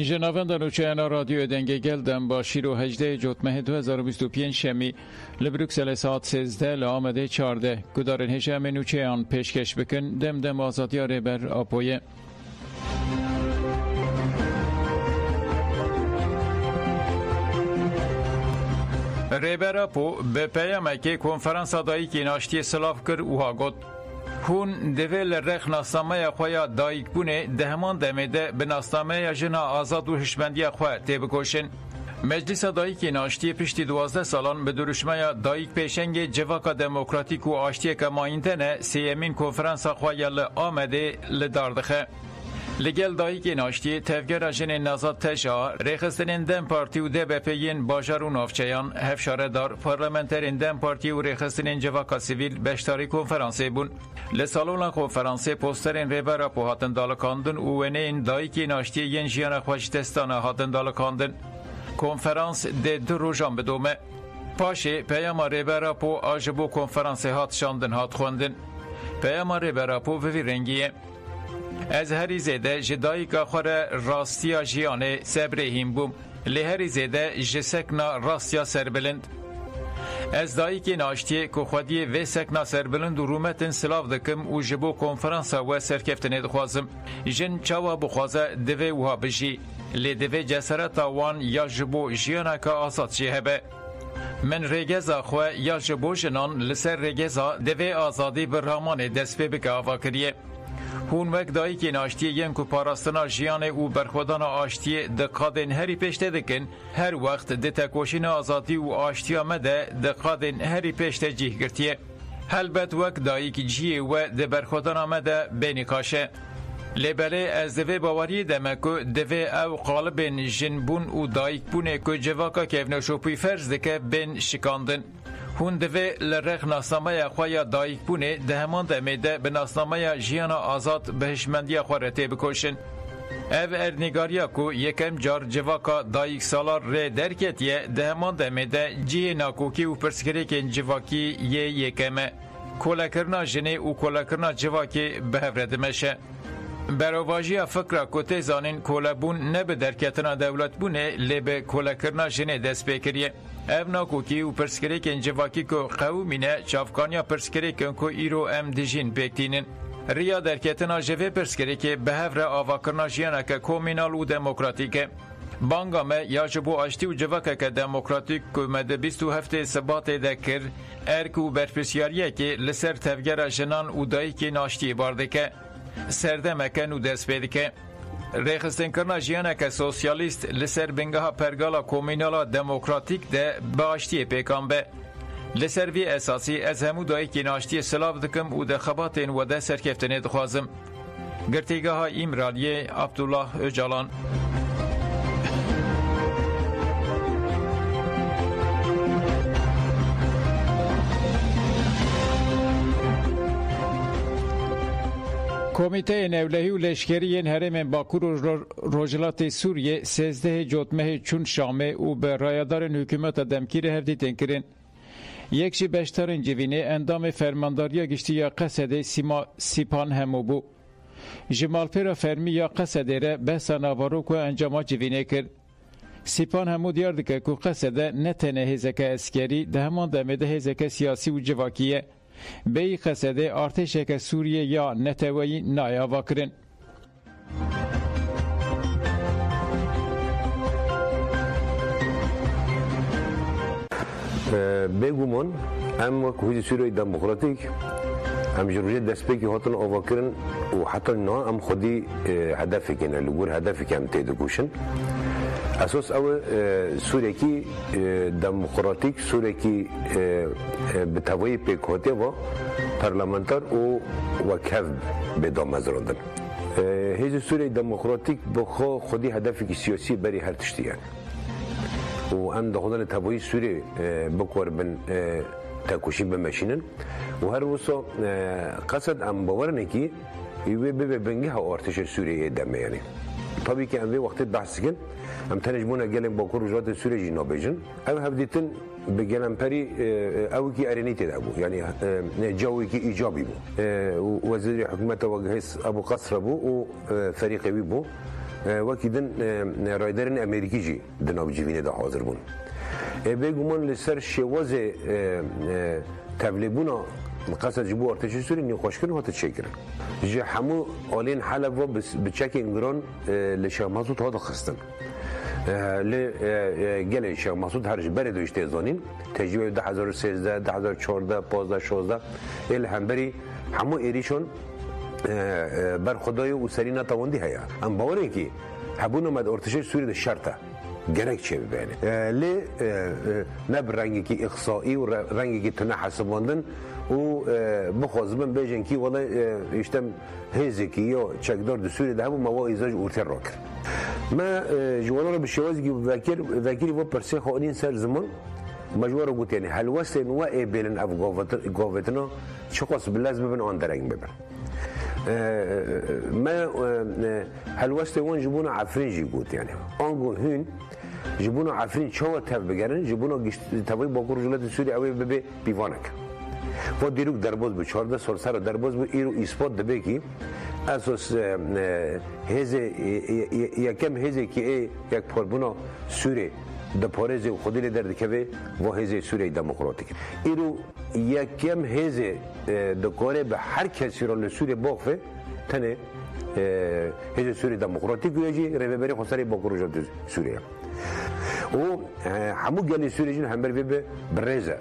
جنابند نوچیانا رادیو دنگه گلدم با شیر و 18 جوتمه 2025 شمی لبروکسل ساعت 13 لآمده 14 گدارن هشم نوچیان پیشکش بکن دم آزادی ریبر آپویه. ریبر آپو به پیامه که کنفرانس دایی که ناشتی سلاف کر اوها گد هون دویل رخ ناسنامه خواه دایک بونه دهمان دمیده به ناسنامه جنا آزاد و هشمندی خواه تیبکوشن. مجلس دایک ناشتی پشتی 12 سالان به درشمه دایک پیشنگ جواکا دموکراتیک و آشتی که ماینتنه سیمین کنفرانس خواه آمده لداردخه. لگل دایک ناشتی تفگر جن نازاد تشا ریخستن دم پارتی و دبپین باجر و نافچیان هفشاره دار پارلمنترین دم پارتی و ریخستن جواکا سیویل بشتاری کنفرانسی بون. لسالون کنفرانسی پوسترین ریبر اپو هاتن دالکاندن و ونه این دایک ناشتی ین جیان خوشتستان هاتن دالکاندن. کنفرانس ده 2 روزان بدومه. پاشه پیام ریبر اپو آجبو کنفرانسی هات شاندن هات خوندن. پیام ریبر اپو وی رنگیه. از هری زیده جدایی که خور راستیا جیانه سبرهیم بوم لهری زیده جسکنا راستیا سربلند از دایی که ناشتی که خودی و سکنا سربلند و رومتن سلاف دکم و جبو کنفرانسا و سرکفتنه دخوازم جن چاوا بخوازه دوه وها بجی لی دوه جسرت وان یا جبو جیانا که آساد جیهبه من رگزا خواه یا جبو جنان لسر رگزا دوه آزادی برهمان دست بی بکه آوا کریه هون وقت دایی که ناشتی ین کو پاراستنا جیان او برخودان آشتی دقادن هری پیشته دکن هر وقت ده تکوشین آزادی و آشتی آمده دقادن هری پیشته جیه گرتیه هلبت وقت دایی که جیه و ده برخودان آمده بینی کاشه لبله از دوه باوری دمکو دوه او قالبین جنبون و دایک بونه که جواکا که افنشوپی فرز دکه بین شکاندن هون دوه لرخ ناسنامه خواه دایک بونه ده همان دمیده به ناسنامه جیان آزاد به هشمندی خوارته بکشن. او ارنگاریا کو یکم جار جواکا دایک سالار ره درکتیه ده همان دمیده جیه ناکوکی و پرسکریکن جواکی یکمه. کولکرنا جنه و کولکرنا جواکی به هفردمشه. برواجی فکر کوته زانین کولبون نه به درکتنا دولت بونه لی به کولکرنا جنه دست بکریه. او ناکوکی و پرسکریکن جواکی که قومینه چافکانیا پرسکریکن که ایرو ام دیجین بکتینن. ریا درکتنا جوه پرسکریکه به هفره آواکرنا جیانه که کومینال و دموکراتیکه. بانگامه یا جبو آشتی و جواکه که دموکراتیک که مده 27 ثبات دکر ارک و برپرسیاریه که لسر تفگر جنان و دایی که ناشتی بارده که سرده مکن و دست بیده که ریخستن کرنا جیانه که سوسیالیست لسر بنگاه پرگالا کومینالا دموکراتیک ده باشتی پیکان به لسر وی اساسی از همو دایی که ناشتی سلاف دکم و ده خباتین و ده سرکفتنه دخوازم گرتیگاه ایمرالیه عبدالله اجالان. کمیته نولهی و لشکری هرم باکور و روجلات سوریه 13 جوتمه چون شامه و به رایدار حکومت دمکیر هفدیتن کرن. یکشی بشترین جوینه اندام فرمانداری گشتی یا قصد سیپان همو بو. جمال پیرا فرمی یا قصد ره بحثا نوارو که انجام جوینه کرد. سیپان همو دیار دکه که قصد نتنه هزک اسکری ده همان دمده هزک سیاسی و جواکیه به ای قصده ارتشک سوریه یا نتوی نایاوا کرن. بگومان اما که سوریه دموکراتیک هم جروجه دست بکی هاتن آوا کرن و حتی نه هم خودی هدفی کنه لگور هدفی که هم تیده کوشن اساس او سوریه کی دموکراتیک سوریه کی به توی پیکوته و پارلمانتر و کف به دام مزراندن هیچ سوریه دموکراتیک بخو خودی هدفی که سیاسی بری هر تشتیه و ام دخلن توی سوریه بکور بن تاکوشی بمشینن و هر وسا قصد ام باورنه کی یه به بنگه ها ارتش سوریه دمه یعنی طبعی که ام وقتی بحث کن ام تنجمونه گلم با کروجات سوریه جنا بیجن او هفدیتن بگلم پری او کی ارنیتی دابو یعنی جوی کی ایجابی بو وزیر حکومت وجهه ابو قصر بو و فريق بو وکی دن رایدرین امریکی جی دناب جیوینه ده حاضر بون بگومان لسر شواز تبلیبونا قصد جبو ارتش سوری نخوش کردن هات چه کردن جه همو آلین حلب و بچک انگران لشاه مسعود هات خستن گله شاه مسعود هرش بره دوشته زانین تجربه 2013 2014 15 16 ال همبری همو ایریشون بر خدای و سری نتواندی هیا ام باوره کی هبونو مد ارتش سوری ده شرطه گرک چه ببینه لی نب رنگی کی اقصایی و رنگی کی تنه حساباندن و بخوازم بیشن کی ولی اشتم هزی کی یا چکدار دستوری ده هم مواد ازاج ارتر را کرد. ما جوانا رو بشوازی کی وکیلی و پرسه خواهدین سر زمان مجوار گوت یعنی هلوسته نوع بیلن اف گاوتنا چقاس بلازم ببن آن درنگ ببن. ما هلوسته وان جبونا عفرین جی گوت یعنی آنگو هن جبونا عفرین چهار تف بگرن جبونا تفای باکور جلات سوری اوی ببه بیوانک و دیروک درباز به 14 سال سر درباز به ایرو ایسپات دبه کی اساس هزه یکم هزه کی یک پربونا سوری د پارز خودی درد که و هزه سوری دموکراتیک ایرو یکم هزه دکاره به هر کسی را سوری باقفه تنه هزه سوری دموکراتیک یجی رهبری خسری باکور جلات سوریه و همو گلی سوری جن هم بر به برزه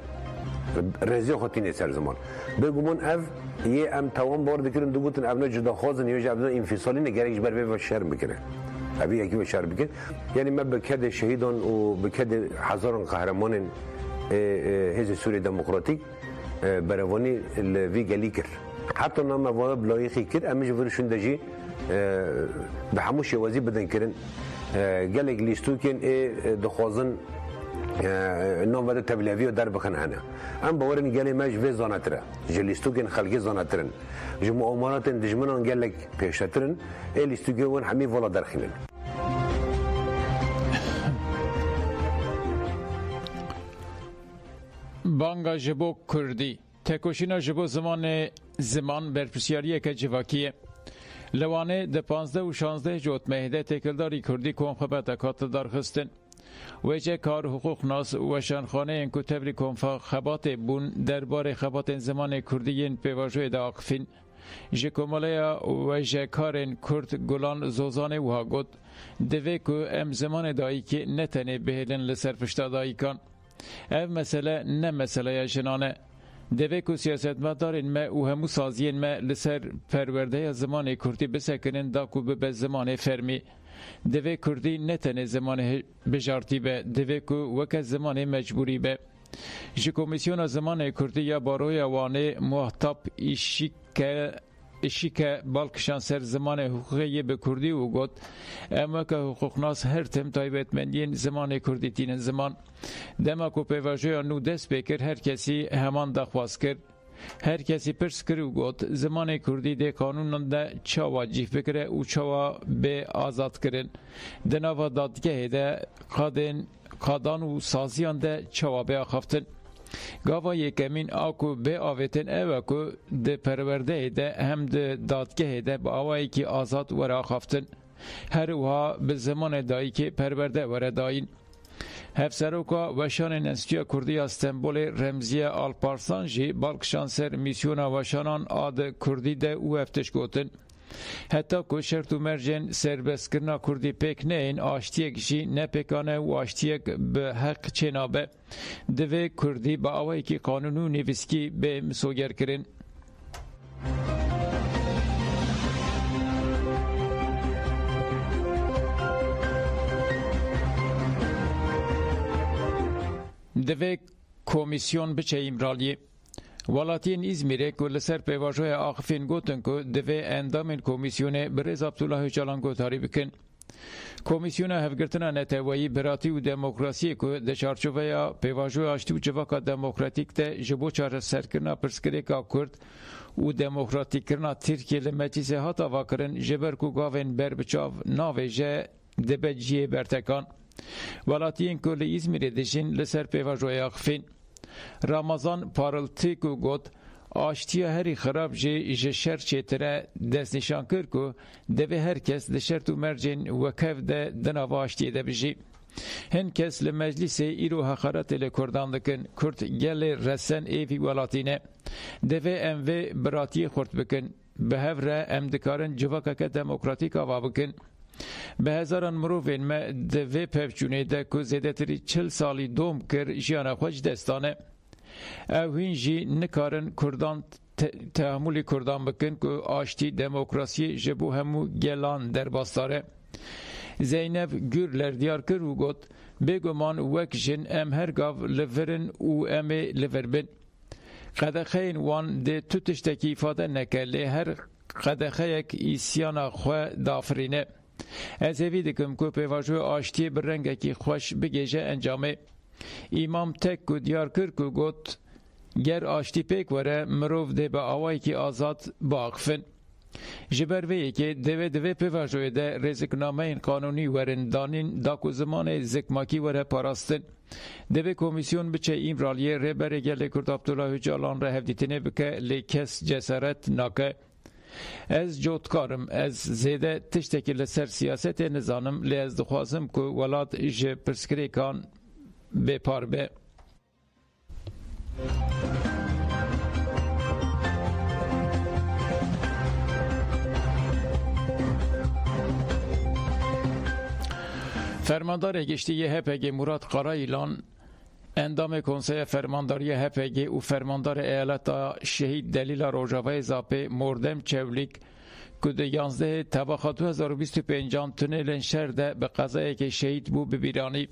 رزی خاطینه سر زمان بگومان اف یه ام توان بارد کردن دو گوتن ابنا جدا خوازن یا ابنا انفصالی نگرگش بر به شرم بکنه ابی یکی به شرم بکن یعنی من بکد شهیدان و بکد هزاران قهرمان حزب سوری دموکراتیک بروانی وی گلی کرد حتی نام واب لایقی کرد امیش ورشون دجی به همو شوازی بدن کردن گلک لیستو کن دخوازن نام وده تبلیغی و در بخن هنه ام باورن گلی ماج و زانتره جلیستو کن خلقی زانترن جو معاملات دجمنان گلک پیشترن لیستو کن همی والا درخینن بانگا جبو کردی تکوشینا جبو زمان برپرسیاریه که جواکیه لوانه ده 15 و 16 جوت مهده تکلداری کردی کنخبت اکات درخستن وجه کار حقوق ناس و شانخانه این کتبری کنفا خبات بون درباره خبات زمان کردیین پیواجوی دا آقفین جکومالیا وجه کارین کرد گلان زوزانه وها گود دوی که ام زمان دایی که نتنه بهلن لسر پشتا دایی کن اف مسئله نه مسئله جنانه دوی که سیاست مدارین ما و همو سازین ما لسر پرورده زمان کردی بسکنن دا که به زمان فرمی دوی کردی نتنه زمان بجارتی به دوی که وکه زمان مجبوری به جی کمیسیون زمان کردی یا باروی وانه محتاب ایشی که بالکشان سر زمان حقوقی به کردی و گود اما که حقوق ناس هر تم تایبت مندین زمان کردی تین زمان دما که پیواجوی نو دست بکر هر کسی همان دخواست کرد هر کسی پرس کرد گفت زمان کردی ده قانون ده چاوا جیف بکره و چاوا به آزاد کرن دناوا دادگاه ده قادان و سازیان ده چاوا به آخفتن گاوا یکمین آکو به آویتن اوه که ده پرورده ده هم ده دادگاه ده با آوایی که آزاد ورا آخفتن هر اوها به زمان دایی که پرورده ورا داین هفسروکا وشان انستیتویا کردی استنبول رمزی آلپارسان جی بالکشان سر میسیونا وشانان آد کردی ده او افتش گوتن حتی که شرط و مرجن سربست کرنا کردی پیک نه این آشتیک جی نپیکانه و آشتیک به حق چنابه دوی کردی با آوائی که قانونو نویسکی به مسوگر کرن دوی کمیسیون بچه ایمرالی ولاتین İzmir'e که سر پیواجوی آخفین گوتن که دوی اندامین کمیسیون برز عبدالله جلان گوتاری بکن کمیسیون هفگرتنا نتوایی براتی و دموکراسی که ده چارچوبه پیواجوی آشتی و جواکا دموکراتیک ده جبو چار سرکرنا پرسکریکا کرد و دموکراتیک کرنا ترکیه لمجیز هاتا واکرن جبر که گاوین بر بچاو ناوی جه دبه جیه برتکان ولاتین که لی İzmir'e دشین لسر پیواجوی آخفین رمضان پارلتی که گوت آشتیا هری خراب جه شر چیتره دست نشان کرد که دوی هر کس ده شرط و مرجن وکف ده دناو آشتیه ده بجی. هن کس لمجلس ایرو حقارت لکردان دکن کرد گل رسن ایوی ولاتینه دوی اموی براتی خورد بکن به هفره ام دکارن جواکا که دموکراتیک آوا بکن به هزاران مروفین ما دوی پفچونه ده که زیده تری 40 سالی دوم کر جیانا خوش دستانه او هین جی نکارن کردان تحمل کردان بکن که آشتی دموکراسی جبو همو گلان در باستاره زینب گورلر دیار کر و گوت بگمان وک جن ام هر گاو لورن و ام لوربن قدخین وان ده تو تشتکی ifade نکله هر قدخه یک ایسیانا خواه دافرینه از اوی دکم که پیواجو آشتی برنگه کی خوش بگیجه انجامه امام تک کو دیار کر کو گوت گر آشتی پیک وره مروف ده به آوائی کی آزاد باقفن جبر وی که دوی پیواجوی ده رزقنامه این قانونی ورن دانین داکو زمان زکماکی وره پاراستن دوی کمیسیون بچه این رالیه رهبر گل کرد عبدالله جالان را هفدیتنه بکه لیکس جسارت ناکه از جوتکارم از زیده تشتکی لسر سیاست نظانم لی از دخوازم که ولاد جه پرسکری کان بپار به فرماندار گشتی هپگ مراد قرایلان اندام کنسای فرمانداری هپگ و فرماندار ایالت شهید دلیل روجاوی زاپه مردم چولیک که ده 11 تباخ 2025 تونل شهر ده به قضایی که شهید بو ببیرانی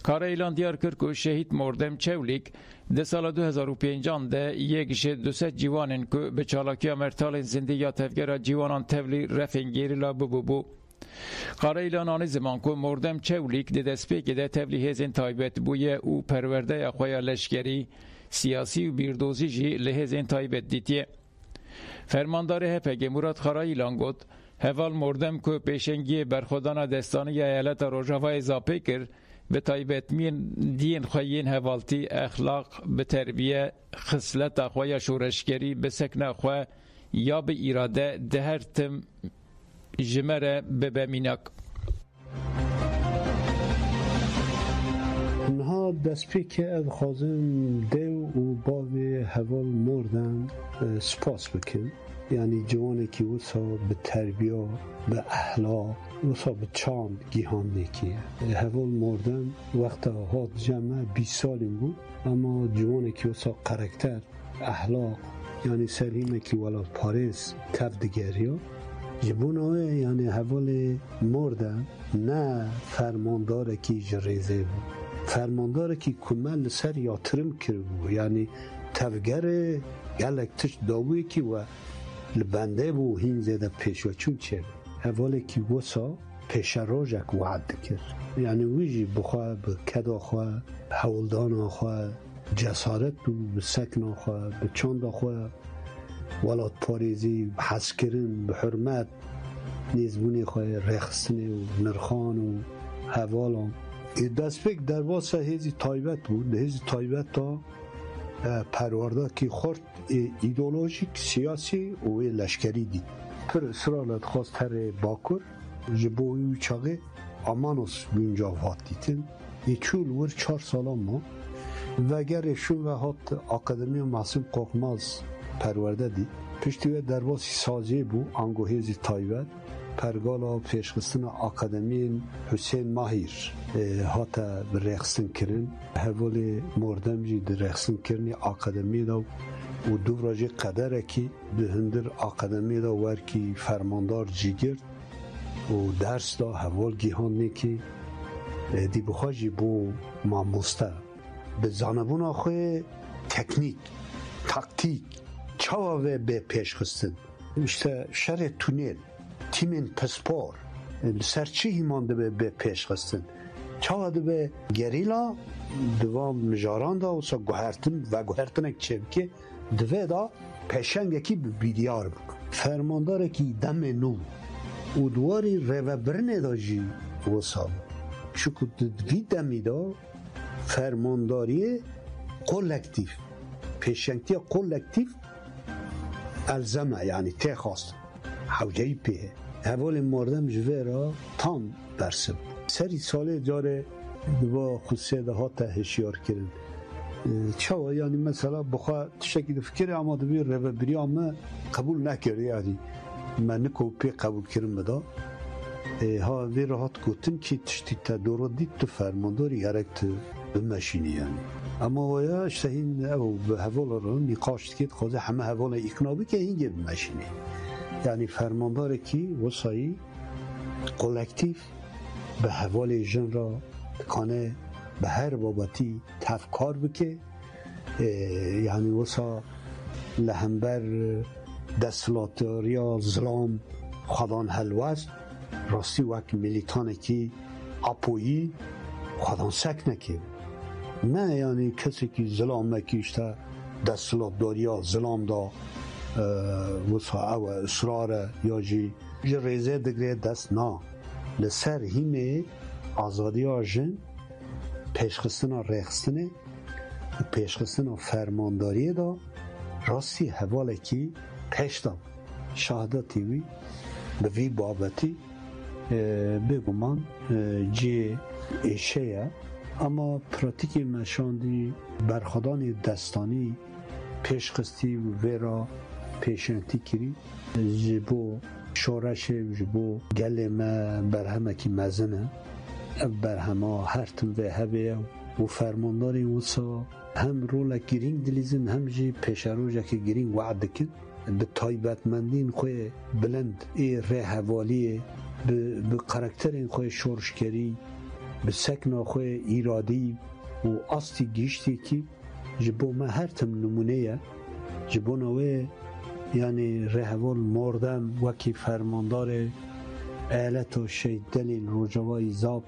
قرایلان دیار کرد که شهید مردم چولیک ده سال 2005 ده یک جه 200 جوانن که به چالاکی مرتال زنده یا تفگر جوانان تولی رفنگیری لا بو قرایلان آن زمان که مردم چولیک ده دست که ده تبلی هزین تایبت بویه او پرورده اخوای لشکری سیاسی و بیردوزی جی لهزین تایبت دیتیه فرماندار هپگ مراد قرایلان گفت هوال مردم که پیشنگی برخودان دستانی ایالت روجاوای اضافه کرد به تایبت مین دین خوین هوالتی اخلاق به تربیه خصلت اخوای شورشگری به سکن اخوای یا به اراده ده هر تم جمره ببمینک نها دست پیک از خوازم دو و باوی هوال مردم سپاس بکن یعنی جوانی که وسا به تربیه به اخلاق وسا به چاند گیهان نکیه هوال مردم وقت هات جمعه 20 سالیم بود اما جوانی که وسا قرکتر اخلاق یعنی سلیمه که ولا پاریس تفدگریا جبونه یعنی حوال مرده نه فرمانداره که جریزه بود فرمانداره که کمال سر یا ترم کرد یعنی تفگر گلک تش داوی که و لبنده بو هین زده پیش و چون چه حوالی که وسا پیش راجک وعد کرد یعنی ویجی بخواه به کدا خواه حولدان خواه جسارت به سکن خواه به چاند خواه ولات پاریزی حس کردن به حرمت نیزبونی خواه رخصن و نرخان و حوالان دست فکر در واسه هیزی تایبت بود هیزی تایبت تا پرورده که خورد ایدولوژیک سیاسی و لشکری دید پر اسرالت خواست هر باکر جبوی چاقه امانوس بینجا وات دیتن چول ور 4 سالان ما وگرشون و هات اکادمی معصوم قوقماز پرورده دی پشتیوه درواسی سازی بو انگوهیزی تایبت پرگالا پیشخستن اکادمی حسین ماهیر هاتا برخصن کرن حوال مردم جی درخصن کرنی اکادمی دا و دو راجی قدره که به هندر اکادمی دا ورکی فرماندار جی گرد و درس دا حوال گیهان نیکی دی بخواجی بو ماموسته به زانبون آخوی تکنیک تاکتیک چاوه به پیش خستن işte شر تونل تیمین پسپور سرچی هیمانده به پیش خستن چاوه به گریلا دوام مجاران دا وسا گوهرتن و گوهرتنک چبکی دوه دا پیشنگ اکی بیدیار بک فرماندار اکی دم نو و دواری روبرنه دا جی وسا چکو دوی دمی دا فرمانداری کولکتیف پیشنگتی کولکتیف الزمه یعنی تخواست حوجهی پیه اول مردم جوه تام برسب سری ساله جاره با خصوصی ده ها هشیار کردن چاو یعنی مثلا بخواه تشکی فکر اما دوی رو بری اما قبول نکرده یعنی من نکو پی قبول کردم بدا ها وی راحت گوتن که تشتی تا دورو دید تو فرمانداری گرکت بمشینی یعنی اما ویا اشتهین او به حوال رو نقاشت که خوزه همه حوال اکنابی که اینگه بمشینی یعنی فرمانداری که وصایی کلکتیف به حوال جن را کنه به هر بابتی تفکار بکه یعنی وصا لهمبر دستلاتوریا ظلام خدان هلوست راستی وقت ملیتانه که اپویی خدان سک نکه نه یعنی کسی که ظلام نکیشته دستلاتوریا ظلام دا وصا او اصرار یا جی ریزه دگره دست نه لسر همه آزادی آجن پیشخستنا رخستنه و پیشخستنا فرمانداری دا راستی حواله که پیشتم شهادتی وی به وی بابتی بگمان جی ایشه اما پراتیکی مشاندی برخدان دستانی پیشخستی و را پیشنتی کری جبو شورش جبو گل ما برهمه که مزنه برهما هر تن و هبه و فرمانداری وصا هم رولا گرینگ دلیزن هم جی پیشروجه که گرینگ وعد کن به تایبتمندین خوی بلند ای ره حوالیه به قرکتر این خوی شورشگری به سکنا خوی ایرادی و استی گیشتی که جبو ما هر تم نمونه جبو نوه یعنی ره حوال مردم وکی فرماندار ایالت و شید دلیل روجوای زاب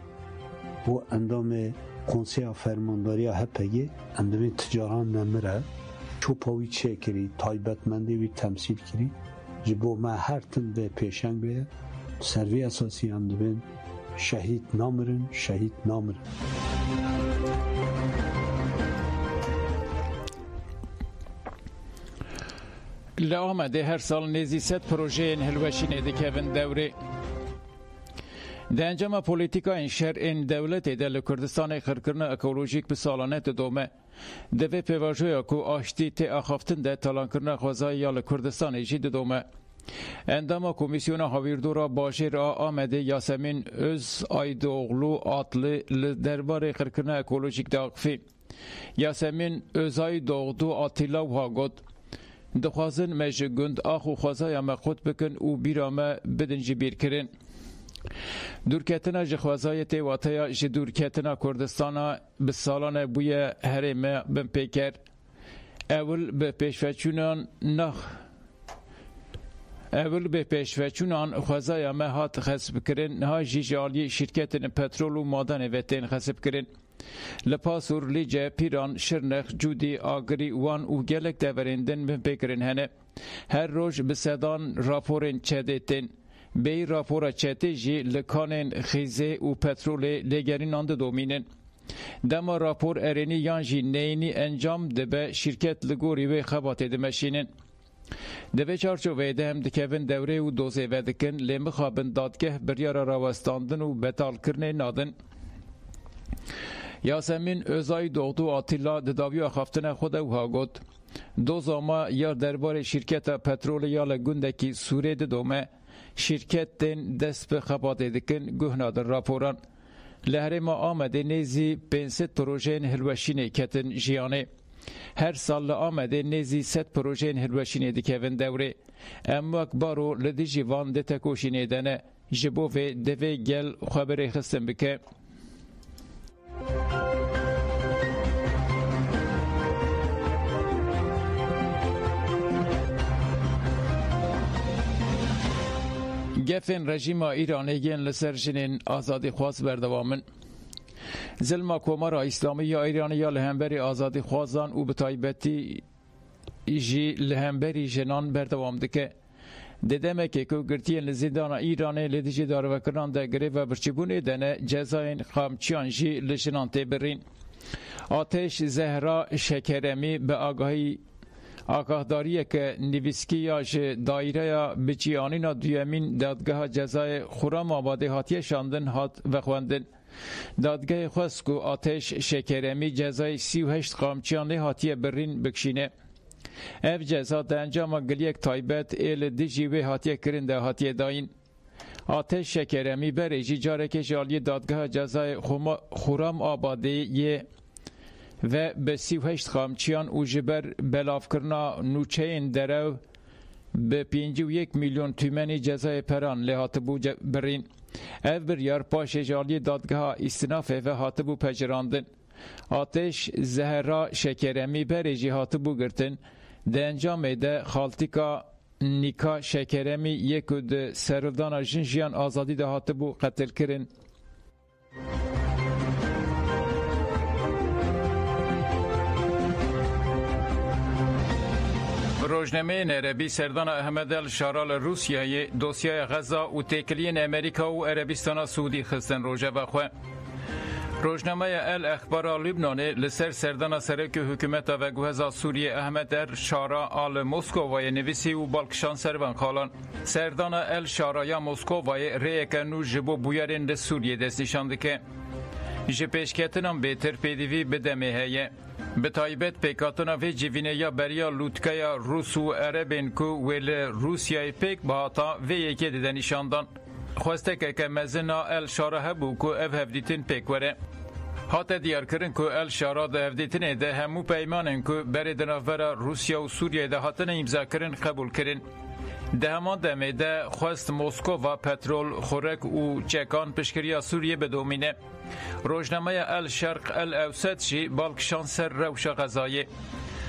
و اندام کنسیا فرمانداری هپگی اندام تجاران نمره چوپاوی چه کری تایبتمندی وی تمثیل کری جبو ما هر تن به پیشنگ به سروی اساسی اندام شهید نامرن لآمده هر سال نزی 100 پروژه هلوشی ندکهون دوره ده انجام پولیتیکا این شهر این دولت ده لکردستان خرکرن اکولوژیک به سالانه دومه دوی پیواجویا کو آشتی تی آخافتن ده تالان کرن خوزای یا لکردستان جید دومه اندام کمیسیون هاویردورا باشیر آمده یاسمین öz aydoğlu adlı درباره خرکرن اکولوژیک داغفی یاسمین öz aydoğdu Atilla Uhagot دخوازن مجگند آخو خوزای مخود بکن و بیرامه بدن جبیر کرن دورکتنا جخوازای تیواتیا جی دورکتنا کردستانا به سالانه بوی هرمه بن پیکر اول به پیشوچونان خوازای مهات خسب کرن ها جیجالی شرکت پترول و مادن وطن خسب کرن لپاسور لیجه پیران شرنخ جودی آگری وان و گلک دورندن بن پیکرن هنه هر روز به صدان راپورن چدتن بی راپورا چته جی لکانن خیزه و پترول لگرین آنده دومینن دما راپور ارینی یان جی نینی انجام دبه شرکت لگوری و خباته دمشینن دبه چارچوبه ده هم دکوین دوره و دوزه ودکن لیم خوابن دادگه بریارا راوستاندن و بتال کرنه نادن یاسمین özay doğdu Atilla دداوی خفتن خود و هاگود دو زاما یا درباره شرکت پترول یا لگوندکی سوره دومه شرکت دن دست به خبات دکن گهنادر راپوران لهره ما آمده نیزی 500 پروژین هلوشین کتن جیانه هر سال آمده نیزی 100 پروژین هلوشین دکوین دوره اما اکبارو لدی جیوان ده تکوشینه دنه جبو و دوی گل خبری خستن بکه گفن رژیم ایرانیین لسر جنین آزادی خواست بردوامن ظلم کمار اسلامی یا ایرانی یا لهمبری آزادی خوازان و به تایبتی جی لهمبری جنان بردوام دکه ددمه که گرتین لزیدان ایرانی لدیجی داره و کران ده گریو برچبونه دنه جزاین خامچیان جی لجنان تبرین آتش زهرا شکرمی به آگاهداریه که نویسکیه جه دایره بچیانین دویمین دادگاه جزای خورم آباده هاتیه شاندن هات و خواندن. دادگاه خواست که آتش شکرمی جزای 38 قامچیان هاتیه برین بکشینه. اف جزا ده انجام گلیک تایبت ایل دیجیوی هاتیه کرن ده هاتیه داین. آتش شکرمی بریجی جاره که جالی دادگاه جزای خورم آباده یه و به 38 خامچیان او جبر بلاف کرنا نوچه این درو به 51 میلیون تومنی جزای پران لحاتبو برین. اف بریار پاش جالی دادگاه استنافه و هاتبو پجراندن. آتش زهرا شکرمی بریجی هاتبو گرتن. ده انجام ده خالتیکا نیکا شکرمی یکو ده سردان جنجیان آزادی ده هاتبو قتل کرن. روزنامه عربی سردان احمد الشارال روسیه دوسیه غزا و تکلین امریکا و عربستان سعودی خستن روزه بخواه. روزنامه الاخبار لبنان لسر سردان سرک حکومت و گوهزا سوریه احمد الشارا آل موسکووای نویسی و بالکشان سروان خالان. سردان الشارا موسکووای ریک نو جبو بویرین سوریه دستشانده که جپشکتنم بهتر پیدوی بدمه هیه. به تایبت پیکاتنا و جیوینه یا بریا لوتکایا روس و عربین کو ویل روسیای پیک باتا و یکی دیدنشاندان. خواسته که مزنا الشارا هبو کو اف هفدیتین پیک وره. حتی دیار کرن که الشارا ده هفدیتینه ده همو پیمانن که بری دنافورا روسیا و سوریه ده حتن امضا کرن قبول کرن. ده همان دمه ده خواست موسکو و پترول خورک و چکان پشکریا سوریه بدومینه. روزنامه الشرق الاوسط شی بالکشان سر روش غزایه.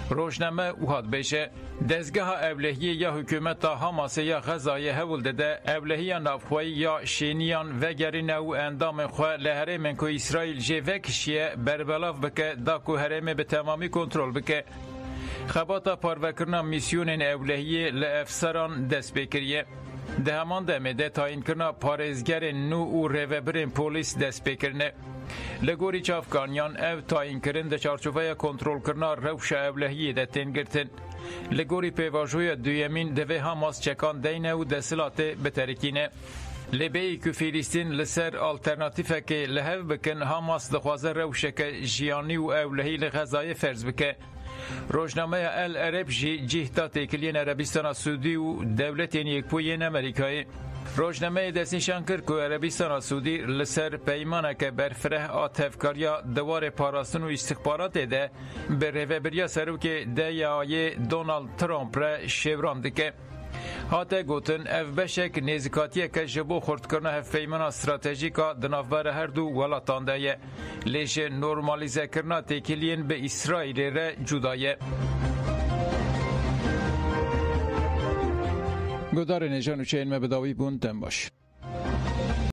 روزنامه اوهاد بیشه دزگاه اولهی یا حکومت حماس یا غزای هول ده اولهی نافخوی یا شینیان وگرین او اندام خواه لحرم که اسرائیل جوکشیه بربلاف بکه دا که حرم به تمامی کنترل بکه. خباتا پاروکرنا میسیون اولهی لافسران دست بکریه. ده همان دمه ده تاین کرنا پارزگر نو و روبرین پولیس دست بکرنه. لگوری چافکانیان او تاین کرن ده چارچوفه کنترول کرنا روش اولهی ده تنگرتن. لگوری پیواجوی دویمین دوی حماس چکان دینه و دستلات بترکینه. لبی که فلسطین لسر آلترناتیفه که لحو بکن حماس دخوازه روشه که جیانی و اولهی لغزای فرض بکه. روزنامه العرب جهتا تکلین عربستان سعودی و دولت یک پوین امریکایی. روزنامه دستنشان کرد که عربستان سعودی لسر پیمانه که برفره آتفکاریا دوار پاراستن و استخبارات ده به روبریا سروک دیای دونالد ترامپ را شوران دکه. هاته گوتن اف بشک نزکاتیه که جبو خورد کرنه هف پیمان استراتژیکا دنافبر هر دو ولاتان ده لیش نورمالیزه کرنه تکیلین به اسرائیل را جدایه. گدار نجان و چین مبداوی بون تن باش.